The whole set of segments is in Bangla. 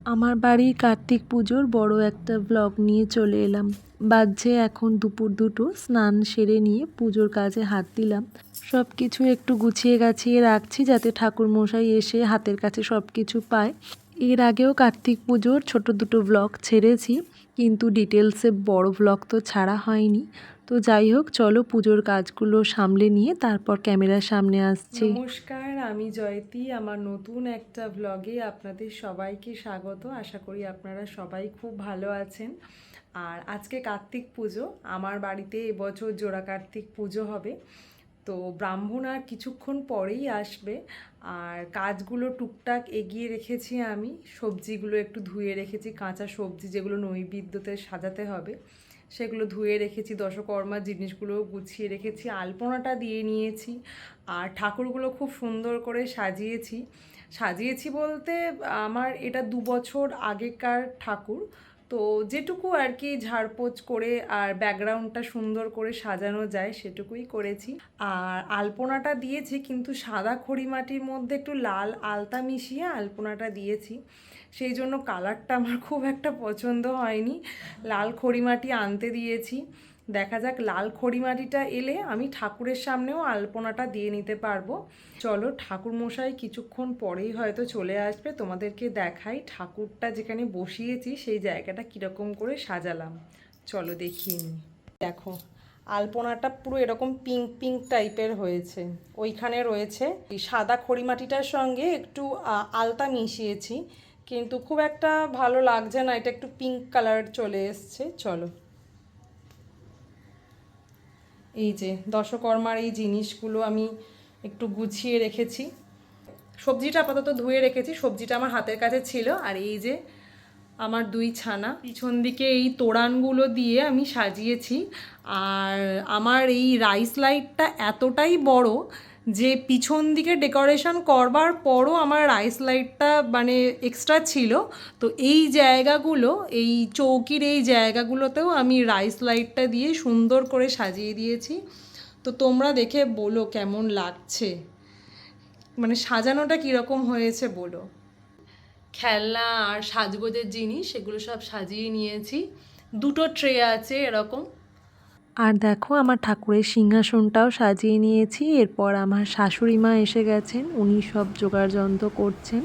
আমার বাড়ির কার্তিক পুজোর বড় একটা ব্লগ নিয়ে চলে এলাম। বাজছে এখন দুপুর 2টো। স্নান সেরে নিয়ে পুজোর কাজে হাত দিলাম। সব কিছু একটু গুছিয়ে গাছিয়ে রাখছি যাতে ঠাকুর মশাই এসে হাতের কাছে সব কিছু পায়। এর আগেও কার্তিক পুজোর ছোট দুটো ব্লগ ছেড়েছি, কিন্তু ডিটেলসে বড় ব্লগ তো ছাড়া হয়নি। তো যাই হোক, চলো পুজোর কাজগুলো সামলে নিয়ে তারপর ক্যামেরার সামনে আসছি। নমস্কার, আমি জয়তী। আমার নতুন একটা ব্লগে আপনাদের সবাইকে স্বাগত। আশা করি আপনারা সবাই খুব ভালো আছেন। আর আজকে কার্তিক পুজো, আমার বাড়িতে এবছর জোড়া কার্তিক পুজো হবে। তো ব্রাহ্মণ আর কিছুক্ষণ পরেই আসবে। আর কাজগুলো টুকটাক এগিয়ে রেখেছি আমি। সবজিগুলো একটু ধুয়ে রেখেছি, কাঁচা সবজি যেগুলো নৈবেদ্যতে সাজাতে হবে সেগুলো ধুয়ে রেখেছি। দশকর্মার জিনিসগুলো গুছিয়ে রেখেছি, আলপনাটা দিয়ে নিয়েছি। আর ঠাকুরগুলো খুব সুন্দর করে সাজিয়েছি বলতে আমার এটা 2 বছর আগেকার ঠাকুর। তো যেটুকু আর কি ঝাড়পোছ করে আর ব্যাকগ্রাউন্ডটা সুন্দর করে সাজানো যায় সেটুকুই করেছি। আর আলপনাটা দিয়েছি, কিন্তু সাদা খড়িমাটির মধ্যে একটু লাল আলতা মিশিয়ে আলপনাটা দিয়েছি। সেই জন্য কালারটা আমার খুব একটা পছন্দ হয়নি। লাল খড়িমাটি আনতে দিয়েছি। দেখা যাক, লাল খড়িমাটিটা এলে আমি ঠাকুরের সামনেও আলপনাটা দিয়ে নিতে পারবো। চলো, ঠাকুর মশাই কিছুক্ষণ পরেই হয়তো চলে আসবে। তোমাদেরকে দেখাই ঠাকুরটা যেখানে বসিয়েছি সেই জায়গাটা কীরকম করে সাজালাম। চলো দেখিয়ে নিই। দেখো, আলপনাটা পুরো এরকম পিঙ্ক পিঙ্ক টাইপের হয়েছে। ওইখানে রয়েছে এই সাদা খড়িমাটিটার সঙ্গে একটু আলতা মিশিয়েছি, কিন্তু খুব একটা ভালো লাগছে না, এটা একটু পিঙ্ক কালার চলে এসছে। চলো, এই যে দশকর্মার এই জিনিসগুলো আমি একটু গুছিয়ে রেখেছি। সবজিটা আপাতত ধুয়ে রেখেছি, সবজিটা আমার হাতের কাছে ছিল। আর এই যে আমার 2 ছানা, পিছন দিকে এই তোড়ানগুলো দিয়ে আমি সাজিয়েছি। আর আমার এই রাইস লাইটটা এতটাই বড় যে পিছন দিকে ডেকোরেশন করবার পরও আমার রাইস লাইটটা মানে এক্সট্রা ছিল। তো এই জায়গাগুলো, এই চৌকির এই জায়গাগুলোতেও আমি রাইস লাইটটা দিয়ে সুন্দর করে সাজিয়ে দিয়েছি। তো তোমরা দেখে বলো কেমন লাগছে, মানে সাজানোটা কীরকম হয়েছে বলো। খেলনা আর সাজগোজের জিনিস সেগুলো সব সাজিয়ে নিয়েছি। 2টো ট্রে আছে এরকম। আর দেখো, আমার ঠাকুরের সিংহাসনটাও সাজিয়ে নিয়েছি। এরপর আমার শাশুড়ি মা এসে গেছেন, উনি সব জোগাড়যন্ত্র করছেন।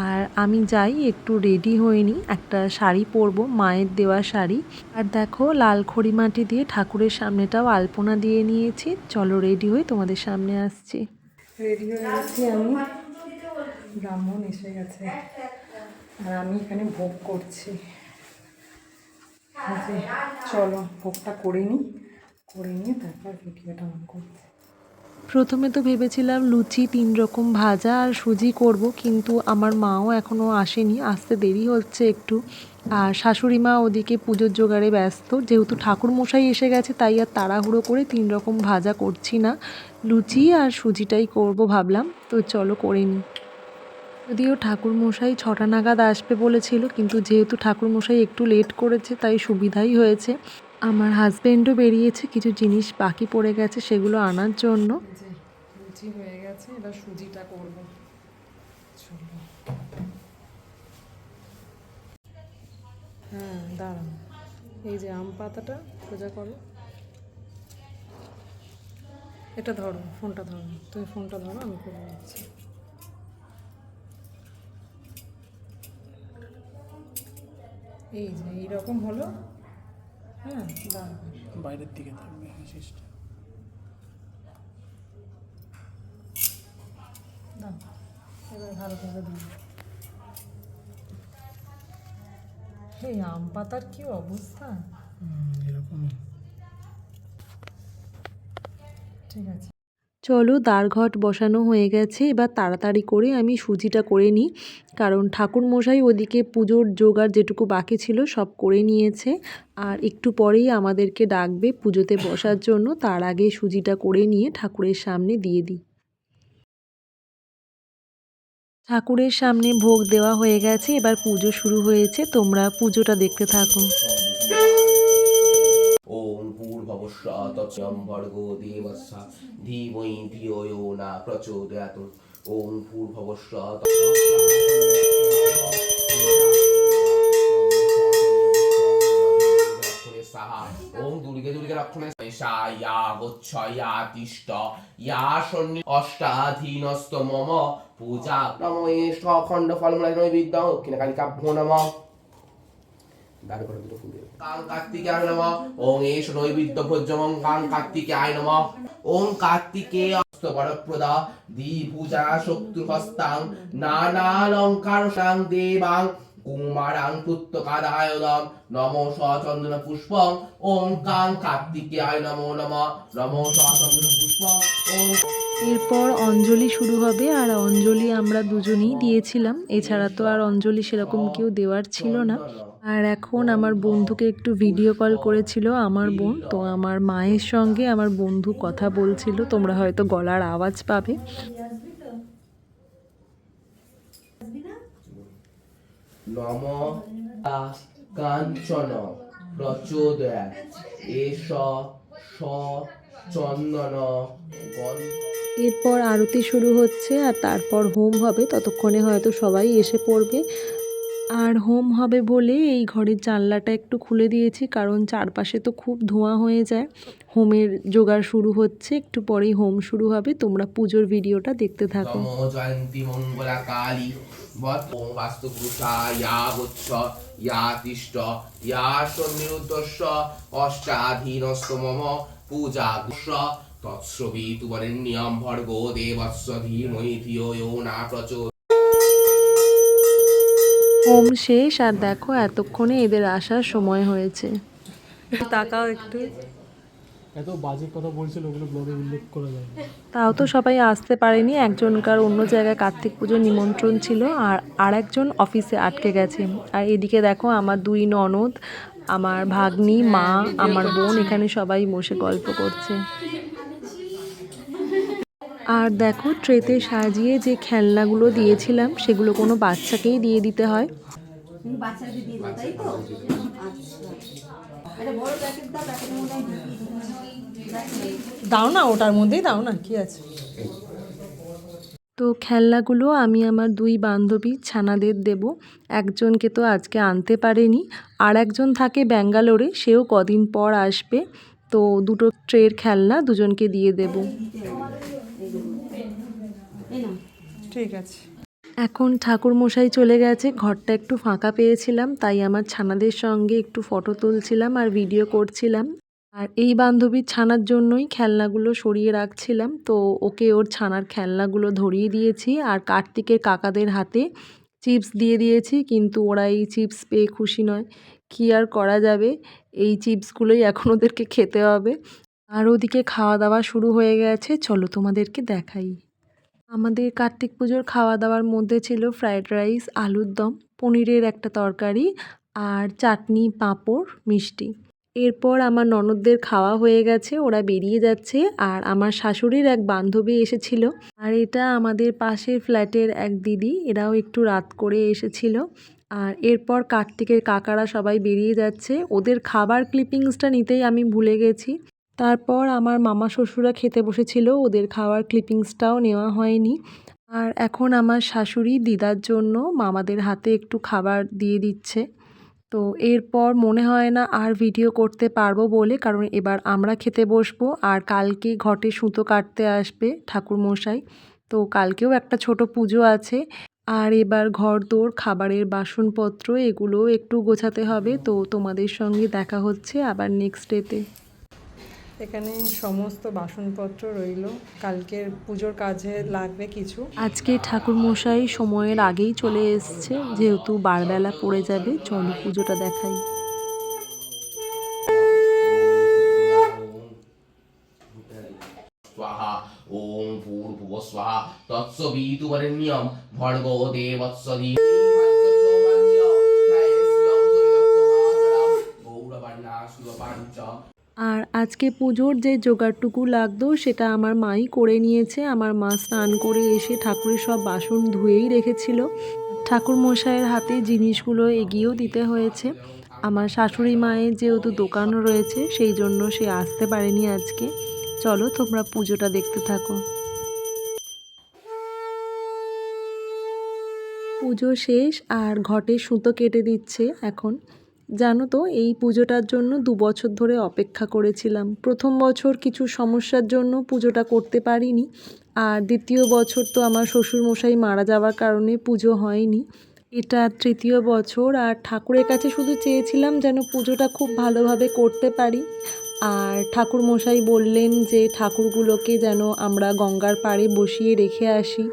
আর আমি যাই, একটু রেডি হইনি, একটা শাড়ি পরবো, মায়ের দেওয়া শাড়ি। আর দেখো, লাল খড়িমাটি দিয়ে ঠাকুরের সামনেটাও আলপনা দিয়ে নিয়েছি। চলো রেডি হয়ে তোমাদের সামনে আসছি। রেডি হয়ে গেছি আমি। ব্রাহ্মণ এসে গেছে আর আমি এখানে ভোগ করছি। চলো ভোগটা করে নিয়ে তারপর ভিডিওটা অন করছি। প্রথমে তো ভেবেছিলাম লুচি 3 রকম ভাজা আর সুজি করব, কিন্তু আমার মাও এখনও আসেনি, আসতে দেরি হচ্ছে একটু। আর শাশুড়ি মা ওদিকে পুজোর জোগাড়ে ব্যস্ত। যেহেতু ঠাকুর মশাই এসে গেছে তাই আর তাড়াহুড়ো করে 3 রকম ভাজা করছি না, লুচি আর সুজিটাই করব ভাবলাম। তো চলো করে নিই। যদিও ঠাকুরমশাই 6টা নাগাদ আসবে বলেছিল, কিন্তু যেহেতু ঠাকুরমশাই একটু লেট করেছে তাই সুবিধাই হয়েছে। আমার হাজব্যান্ডও বেরিয়েছে, কিছু জিনিস বাকি পড়ে গেছে সেগুলো আনার জন্য। লুচি হয়ে গেছে, এবার সুজিটা করব। হ্যাঁ দাঁড়ান, এই যে আম পাতাটা সোজা করো, এটা ধরো, ফোনটা ধরো, তুমি ফোনটা ধরো, আমি করে দিচ্ছি। এই যে এইরকম হলো। হ্যাঁ দাঁড়ান, বাইরের দিকে থাকবে বিশেষটা। দাও, এবার ভালো করে দিন। এই আম পাতার কি অবস্থা, এরকম। ঠিক আছে, চলো দ্বারঘট বসানো হয়ে গেছে। এবার তাড়াতাড়ি করে আমি সুজিটা করে নিই, কারণ ঠাকুর মশাই ওদিকে পুজোর জোগাড় যেটুকু বাকি ছিল সব করে নিয়েছে। আর একটু পরেই আমাদেরকে ডাকবে পুজোতে বসার জন্য, তার আগে সুজিটা করে নিয়ে ঠাকুরের সামনে দিয়ে দিই। ঠাকুরের সামনে ভোগ দেওয়া হয়ে গেছে, এবার পুজো শুরু হয়েছে। তোমরা পুজোটা দেখতে থাকো। ওম ভূর্ভুবস্সুতস্যাম ভর্গো দেবস্য ধীমহি ধিয়ো यो न प्रचोदयात्। ওম ভূর্ভুবস্সুতস্যাম মহেশা ইয়া গচ্ছ ইয়া তিষ্ঠ ইয়া শনি অষ্টাধীনস্ত মম পূজা নম এষ অখণ্ড ফলমূলায় নৈবেদ্য দক্ষিণ কালিকাভ্যো নমঃ কাং কার্তিকেয়ায় নমঃ ওং এষ নৈবেদ্য ভোজ্যমং কাং কার্তিকেয়ায় নমঃ ওং কার্তিকেয় বরপ্রদা দ্বিভুজা শক্তুহস্তাং নানালঙ্কারসাং দেবাং কুমারাং পুত্তকাদায়দম নমো সচন্দন পুষ্পং ওং কাং কার্তিকেয়ায় নমো নমঃ নমো সচন্দন পুষ্পং ওং। এরপর অঞ্জলি শুরু হবে, আর অঞ্জলি আমরা দুজনেই দিয়েছিলাম, এছাড়া তো আর অঞ্জলি সেরকম কেউ দেওয়ার ছিল না। আর এখন আমার বন্ধুকে একটু ভিডিও কল করেছিল আমার বোন, তো আমার মায়ের সঙ্গে আমার বন্ধু কথা বলছিল, তোমরা হয়তো গলার আওয়াজ পাবে। নম কাঞ্চন প্রচোদয়াৎ এষ চন্দন এরপর আরতি শুরু হচ্ছে, আর তারপর হোম হবে, ততক্ষণে হয়তো সবাই এসে পড়বে। আর হোম হবে বলে এই ঘরের জানলাটা একটু খুলে দিয়েছি, কারণ চারপাশে তো খুব ধোঁয়া হয়ে যায়। হোমের জোগাড় শুরু হচ্ছে, একটু পরেই হোম শুরু হবে, তোমরা পুজোর ভিডিওটা দেখতে থাকো। জয়ন্তী মঙ্গলা কালী ওং বাস্তুপুরুষা ইয়া গচ্ছ ইয়া তিষ্ঠ ইয়া সন্নিরুদ্ধস্য অষ্টাধীনস্ত মম পূজা গুষ্য তৎসবিতু বরেণ্যং ভর্গো দেবস্য ধীমহি ধিয়ো ইয়ো না প্রচোদয়াৎ। হোম শেষ, আর দেখো এতক্ষণে এদের আসার সময় হয়েছে। তাকাও একটু, এত বাজে কথা বলছিল ওগুলো ব্লগে উল্লেখ করা যায় না। তাও তো সবাই আসতে পারেনি, একজনকার অন্য জায়গায় কার্তিক পুজোর নিমন্ত্রণ ছিল, আর আরেকজন অফিসে আটকে গেছে। আর এদিকে দেখো আমার দুই ননদ, আমার ভাগ্নি, মা, আমার বোন এখানে সবাই বসে গল্প করছে। আর দেখো ট্রেতে সাজিয়ে যে খেলনাগুলো দিয়েছিলাম সেগুলো কোনো বাচ্চাকেই দিয়ে দিতে হয়। দাও না, ওটার মধ্যেই দাও না, কি আছে। তো খেলনাগুলো আমি আমার দুই বান্ধবী ছানাদের দেব। একজনকে তো আজকে আনতে পারেনি, আর একজন থাকে ব্যাঙ্গালোরে, সেও কদিন পর আসবে। তো দুটো ট্রের খেলনা দুজনকে দিয়ে দেব। ঠিক আছে। এখন ঠাকুর মশাই চলে গেছে, ঘরটা একটু ফাঁকা পেয়েছিলাম, তাই আমার ছানাদের সঙ্গে একটু ফটো তুলছিলাম আর ভিডিও করছিলাম। আর এই বান্ধবীর ছানার জন্যই খেলনাগুলো সরিয়ে রাখছিলাম, তো ওকে ওর ছানার খেলনাগুলো ধরিয়ে দিয়েছি, আর কার্তিকের কাকাদের হাতে চিপস দিয়ে দিয়েছি, কিন্তু ওরা এই চিপস পেয়ে খুশি নয়। কী আর করা যাবে, এই চিপসগুলোই এখন ওদেরকে খেতে হবে। আর ওদিকে খাওয়া দাওয়া শুরু হয়ে গেছে, চলো তোমাদেরকে দেখাই। আমাদের কার্তিক পুজোর খাওয়া দাওয়ার মধ্যে ছিল ফ্রায়েড রাইস, আলুর দম, পনিরের একটা তরকারি, আর চাটনি, পাঁপড়, মিষ্টি। এরপর আমার ননদদের খাওয়া হয়ে গেছে, ওরা বেরিয়ে যাচ্ছে, আর আমার শাশুড়ির এক বান্ধবী এসেছিল, আর এটা আমাদের পাশের ফ্ল্যাটের এক দিদি, এরাও একটু রাত করে এসেছিল। আর এরপর কার্তিকের কাকারা সবাই বেরিয়ে যাচ্ছে, ওদের খাবার ক্লিপিংসটা নিতেই আমি ভুলে গেছি। তারপর আমার মামা শ্বশুরা খেতে বসেছিল, ওদের খাওয়ার ক্লিপিংসটাও নেওয়া হয়নি। আর এখন আমার শাশুড়ি দিদার জন্য মামাদের হাতে একটু খাবার দিয়ে দিচ্ছে। তো এরপর মনে হয় না আর ভিডিও করতে পারবো বলে, কারণ এবার আমরা খেতে বসবো, আর কালকে ঘটে সুতো কাটতে আসবে ঠাকুরমশাই, তো কালকেও একটা ছোট পুজো আছে। আর এবার ঘরদোর, খাবারের বাসনপত্র এগুলো একটু গোছাতে হবে। তো তোমাদের সঙ্গে দেখা হচ্ছে আবার নেক্সট ডেতে। এখানে সমস্ত বাসনপত্র রইল, কালকের পুজোর কাজে লাগবে কিছু। আজকে ঠাকুরমশাই সময়ের আগেই চলে এসছে, যেহেতু বারবেলা পড়ে যাবে, চলো পুজোটা দেখাই। स्वाहा ओम भूर्भुवः स्वाहा तत्सवितु वरेण्यं भर्गो देवस्य धीमहि আর আজকে পুজোর যে জোগাড়টুকু লাগতো সেটা আমার মাই করে নিয়েছে। আমার মা স্নান করে এসে ঠাকুরের সব বাসন ধুয়েই রেখেছিল। ঠাকুর মশাইয়ের হাতে জিনিসগুলো এগিয়েও দিতে হয়েছে। আমার শাশুড়ি মায়ের যেহেতু দোকানও রয়েছে, সেই জন্য সে আসতে পারেনি আজকে। চলো তোমরা পুজোটা দেখতে থাকো। পুজো শেষ, আর ঘটে সুতো কেটে দিচ্ছে এখন। জানো তো এই পুজোটার জন্য 2 বছর ধরে অপেক্ষা করেছিলাম। প্রথম বছর কিছু সমস্যার জন্য পুজোটা করতে পারিনি, আর দ্বিতীয় বছর তো আমার শ্বশুরমশাই মারা যাওয়ার কারণে পুজো হয়নি। এটা তৃতীয় বছর, আর ঠাকুরের কাছে শুধু চেয়েছিলাম যেন পুজোটা খুব ভালোভাবে করতে পারি। আর ঠাকুরমশাই বললেন যে ঠাকুরগুলোকে যেন আমরা গঙ্গার পাড়ে বসিয়ে রেখে আসি।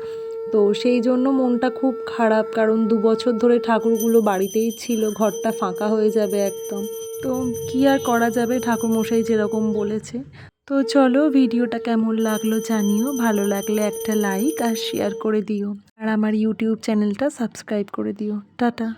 তো সেই জন্য মনটা খুব খারাপ, কারণ 2 বছর ধরে ঠাকুরগুলো বাড়িতেই ছিল, ঘরটা ফাঁকা হয়ে যাবে একদম। তো কী আর করা যাবে, ঠাকুরমশাই যেরকম বলেছে। তো চলো, ভিডিওটা কেমন লাগলো জানিও, ভালো লাগলে একটা লাইক আর শেয়ার করে দিও, আর আমার ইউটিউব চ্যানেলটা সাবস্ক্রাইব করে দিও। টাটা।